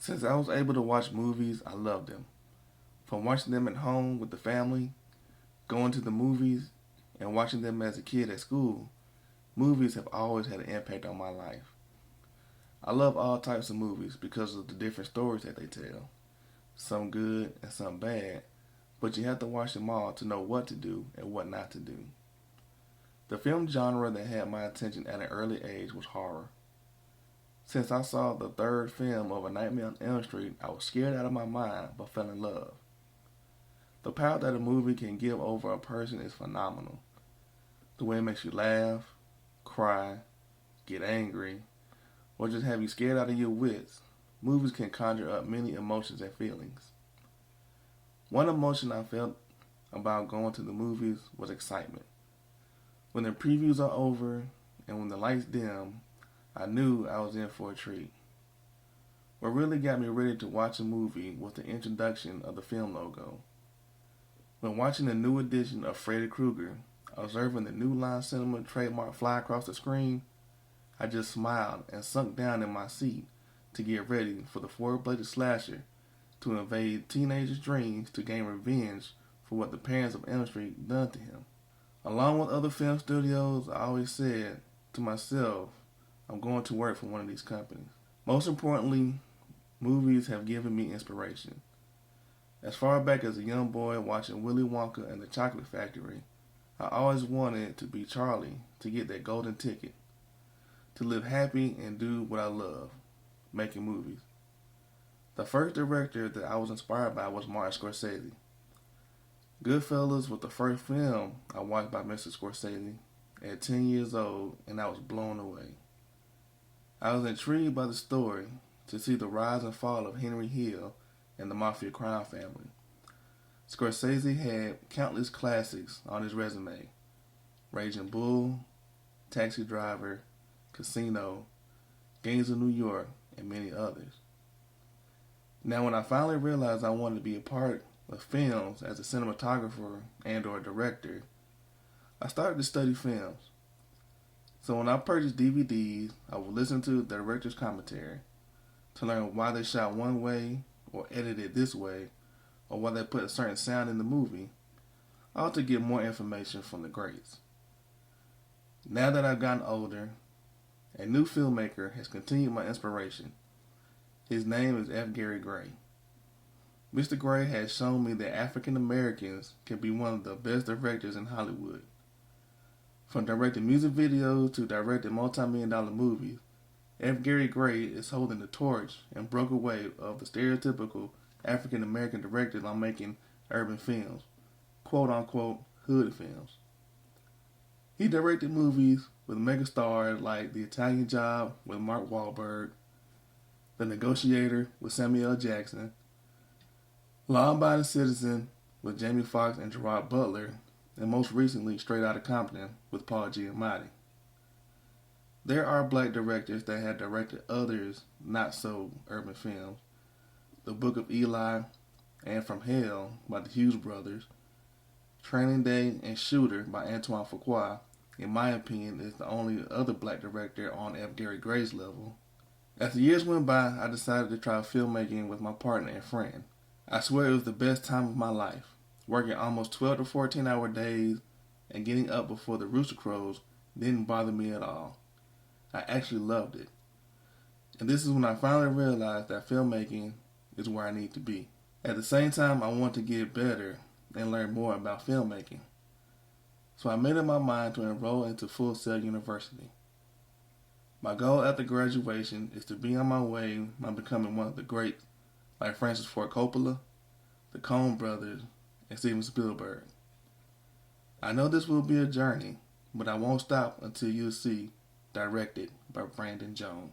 Since I was able to watch movies, I loved them. From watching them at home with the family, going to the movies, and watching them as a kid at school, movies have always had an impact on my life. I love all types of movies because of the different stories that they tell. Some good and some bad, but you have to watch them all to know what to do and what not to do. The film genre that had my attention at an early age was horror. Since I saw the third film of A Nightmare on Elm Street, I was scared out of my mind but fell in love. The power that a movie can give over a person is phenomenal. The way it makes you laugh, cry, get angry, or just have you scared out of your wits. Movies can conjure up many emotions and feelings. One emotion I felt about going to the movies was excitement. When the previews are over and when the lights dim, I knew I was in for a treat. What really got me ready to watch a movie was the introduction of the film logo. When watching the new edition of Freddy Krueger, observing the New Line Cinema trademark fly across the screen, I just smiled and sunk down in my seat to get ready for the four-bladed slasher to invade teenagers' dreams to gain revenge for what the parents of Elm Street done to him. Along with other film studios, I always said to myself, I'm going to work for one of these companies. Most importantly, movies have given me inspiration. As far back as a young boy watching Willy Wonka and the Chocolate Factory, I always wanted to be Charlie to get that golden ticket, to live happy and do what I love, making movies. The first director that I was inspired by was Martin Scorsese. Goodfellas was the first film I watched by Mr. Scorsese at 10 years old, and I was blown away. I was intrigued by the story to see the rise and fall of Henry Hill and the Mafia crime family. Scorsese had countless classics on his resume: Raging Bull, Taxi Driver, Casino, Gangs of New York, and many others. Now, when I finally realized I wanted to be a part of films as a cinematographer and or a director, I started to study films. So when I purchased DVDs, I would listen to the director's commentary to learn why they shot one way or edited this way, or why they put a certain sound in the movie, all to get more information from the greats. Now that I've gotten older, a new filmmaker has continued my inspiration. His name is F. Gary Gray. Mr. Gray has shown me that African Americans can be one of the best directors in Hollywood. From directing music videos to directing multi-million-dollar movies, F. Gary Gray is holding the torch and broke away of the stereotypical African American directors on making urban films, quote-unquote hood films. He directed movies with megastars like The Italian Job with Mark Wahlberg, The Negotiator with Samuel L. Jackson, Law-Abiding Citizen with Jamie Foxx and Gerard Butler, and most recently Straight Outta Compton with Paul Giamatti. There are black directors that have directed others not so urban films. The Book of Eli and From Hell by the Hughes brothers, Training Day and Shooter by Antoine Fuqua, in my opinion, is the only other black director on F. Gary Gray's level. As the years went by, I decided to try filmmaking with my partner and friend. I swear it was the best time of my life. Working almost 12 to 14 hour days and getting up before the rooster crows didn't bother me at all. I actually loved it. And this is when I finally realized that filmmaking is where I need to be. At the same time, I want to get better and learn more about filmmaking. So I made up my mind to enroll into Full Sail University. My goal after graduation is to be on my way by becoming one of the greats like Francis Ford Coppola, the Coen brothers, and Steven Spielberg. I know this will be a journey, but I won't stop until you see Directed by Brandon Jones.